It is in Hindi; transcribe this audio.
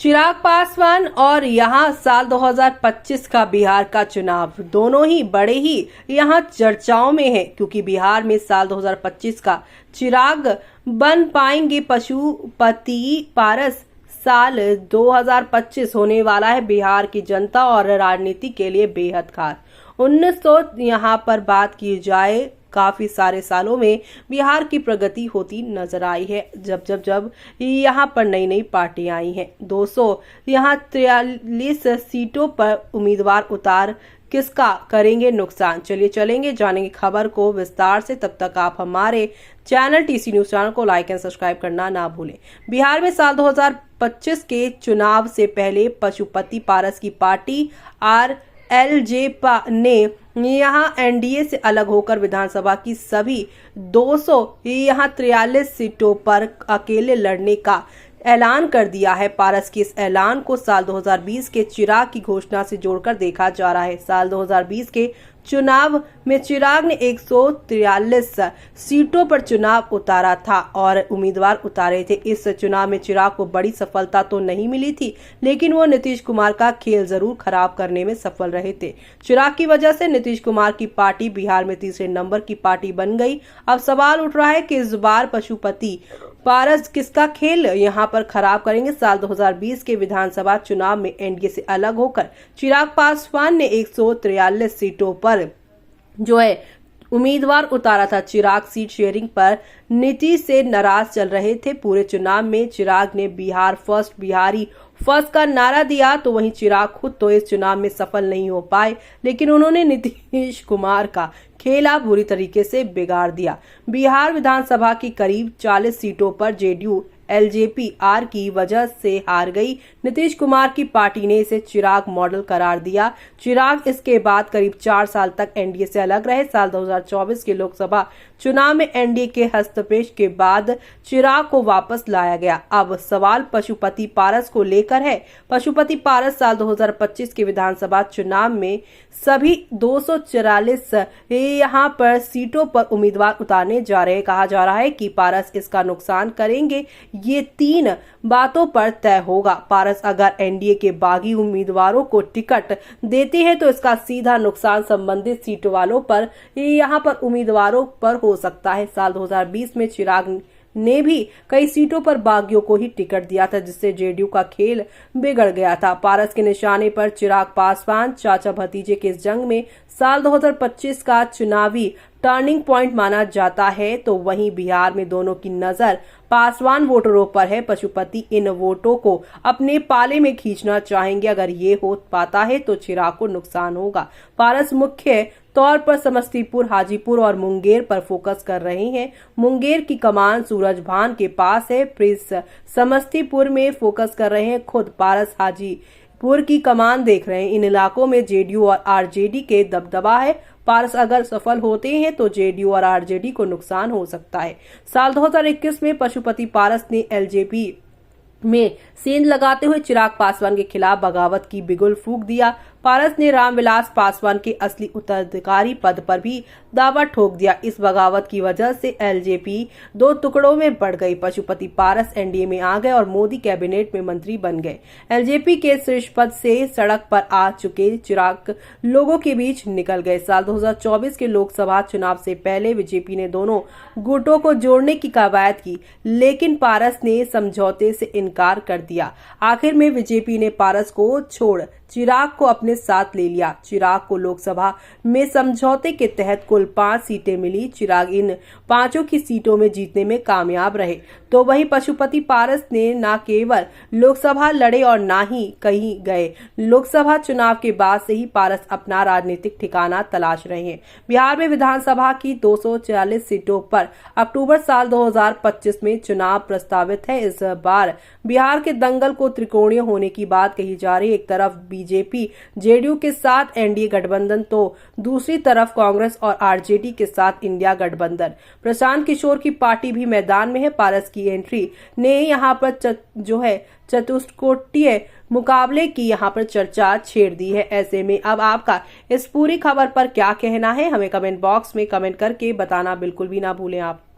चिराग पासवान और यहाँ साल 2025 का बिहार का चुनाव दोनों ही बड़े ही यहाँ चर्चाओं में है, क्योंकि बिहार में साल 2025 का चिराग बन पाएंगे पशुपति पारस। साल 2025 होने वाला है बिहार की जनता और राजनीति के लिए बेहद खास। 1900 यहाँ पर बात की जाए, काफी सारे सालों में बिहार की प्रगति होती नजर आई है। जब यहाँ पर नई नई पार्टियां आई हैं। 200 यहाँ 43 सीटों पर उम्मीदवार उतार किसका करेंगे नुकसान। चलिए चलेंगे जानेंगे खबर को विस्तार से। तब तक आप हमारे चैनल टीसी न्यूज चैनल को लाइक एंड सब्सक्राइब करना ना भूलें। बिहार में साल 2025 के चुनाव से पहले पशुपति पारस की पार्टी RLJPA ने यहाँ एनडीए से अलग होकर विधानसभा की सभी 200 यहाँ 43 सीटों पर अकेले लड़ने का ऐलान कर दिया है। पारस के इस ऐलान को साल 2020 के चिराग की घोषणा से जोड़कर देखा जा रहा है। साल 2020 के चुनाव में चिराग ने 143 सीटों पर चुनाव उतारा था और उम्मीदवार उतारे थे। इस चुनाव में चिराग को बड़ी सफलता तो नहीं मिली थी, लेकिन वो नीतीश कुमार का खेल जरूर खराब करने में सफल रहे थे। चिराग की वजह से नीतीश कुमार की पार्टी बिहार में तीसरे नंबर की पार्टी बन गई। अब सवाल उठ रहा है कि इस बार पशुपति पारस किसका खेल यहाँ पर खराब करेंगे। साल 2020 के विधानसभा चुनाव में एनडीए से अलग होकर चिराग पासवान ने 143 सीटों पर उम्मीदवार उतारा था। चिराग सीट शेयरिंग पर नीतीश से नाराज चल रहे थे। पूरे चुनाव में चिराग ने बिहार फर्स्ट, बिहारी फर्स्ट का नारा दिया, तो वहीं चिराग खुद तो इस चुनाव में सफल नहीं हो पाए, लेकिन उन्होंने नीतीश कुमार का खेला बुरी तरीके से बिगाड़ दिया। बिहार विधानसभा की करीब 40 सीटों पर जेडीयू LJP-R की वजह से हार गई। नीतीश कुमार की पार्टी ने इसे चिराग मॉडल करार दिया। चिराग इसके बाद करीब 4 साल तक एनडीए से अलग रहे। साल 2024 के लोकसभा चुनाव में एनडीए के हस्तक्षेप के बाद चिराग को वापस लाया गया। अब सवाल पशुपति पारस को लेकर है। पशुपति पारस साल 2025 के विधानसभा चुनाव में सभी 244 यहाँ पर सीटों पर उम्मीदवार उतारने जा रहे। कहा जा रहा है कि पारस इसका नुकसान करेंगे। ये 3 बातों पर तय होगा। पारस अगर एनडीए के बागी उम्मीदवारों को टिकट देते हैं तो इसका सीधा नुकसान संबंधित सीट वालों पर, यहाँ पर उम्मीदवारों पर हो सकता है। साल 2020 में चिराग ने भी कई सीटों पर बागियों को ही टिकट दिया था, जिससे जेडीयू का खेल बिगड़ गया था। पारस के निशाने पर चिराग पासवान चाचा भतीजे के इस जंग में साल 2025 का चुनावी टर्निंग पॉइंट माना जाता है। तो वहीं बिहार में दोनों की नजर पासवान वोटरों पर है। पशुपति इन वोटों को अपने पाले में खींचना चाहेंगे। अगर ये हो पाता है तो चिराग को नुकसान होगा। पारस मुख्य तौर पर समस्तीपुर, हाजीपुर और मुंगेर पर फोकस कर रहे हैं। मुंगेर की कमान सूरजभान के पास है। प्रिंस समस्तीपुर में फोकस कर रहे हैं। खुद पारस हाजीपुर की कमान देख रहे हैं। इन इलाकों में जेडीयू और आरजेडी के दबदबा है। पारस अगर सफल होते हैं तो जेडीयू और आरजेडी को नुकसान हो सकता है। साल 2021 में पशुपति पारस ने एलजेपी में सेंध लगाते हुए चिराग पासवान के खिलाफ बगावत की बिगुल फूंक दिया। पारस ने रामविलास पासवान के असली उत्तराधिकारी पद पर भी दावा ठोक दिया। इस बगावत की वजह से एलजेपी 2 टुकड़ों में बढ़ गई। पशुपति पारस एनडीए में आ गए और मोदी कैबिनेट में मंत्री बन गए। एलजेपी के शीर्ष पद से सड़क पर आ चुके चिराग लोगों के बीच निकल गए। साल 2024 के लोकसभा चुनाव से पहले बीजेपी ने दोनों गुटों को जोड़ने की कवायद की, लेकिन पारस ने समझौते से इनकार कर दिया। आखिर में बीजेपी ने पारस को छोड़ चिराग को अपने साथ ले लिया। चिराग को लोकसभा में समझौते के तहत कुल 5 सीटें मिली। चिराग इन 5 की सीटों में जीतने में कामयाब रहे। तो वहीं पशुपति पारस ने न केवल लोकसभा लड़े और न ही कहीं गए। लोकसभा चुनाव के बाद से ही पारस अपना राजनीतिक ठिकाना तलाश रहे हैं। बिहार में विधानसभा की 240 सीटों पर अक्टूबर साल 2025 में चुनाव प्रस्तावित है। इस बार बिहार के दंगल को त्रिकोणीय होने की बात कही जा रही है। एक तरफ बीजेपी जेडीयू के साथ एनडीए गठबंधन, तो दूसरी तरफ कांग्रेस और आरजेडी के साथ इंडिया गठबंधन। प्रशांत किशोर की पार्टी भी मैदान में है। पारस की एंट्री ने यहाँ पर चतुष्कोटीय मुकाबले की यहाँ पर चर्चा छेड़ दी है। ऐसे में अब आपका इस पूरी खबर पर क्या कहना है, हमें कमेंट बॉक्स में कमेंट करके बताना बिल्कुल भी ना भूलें आप।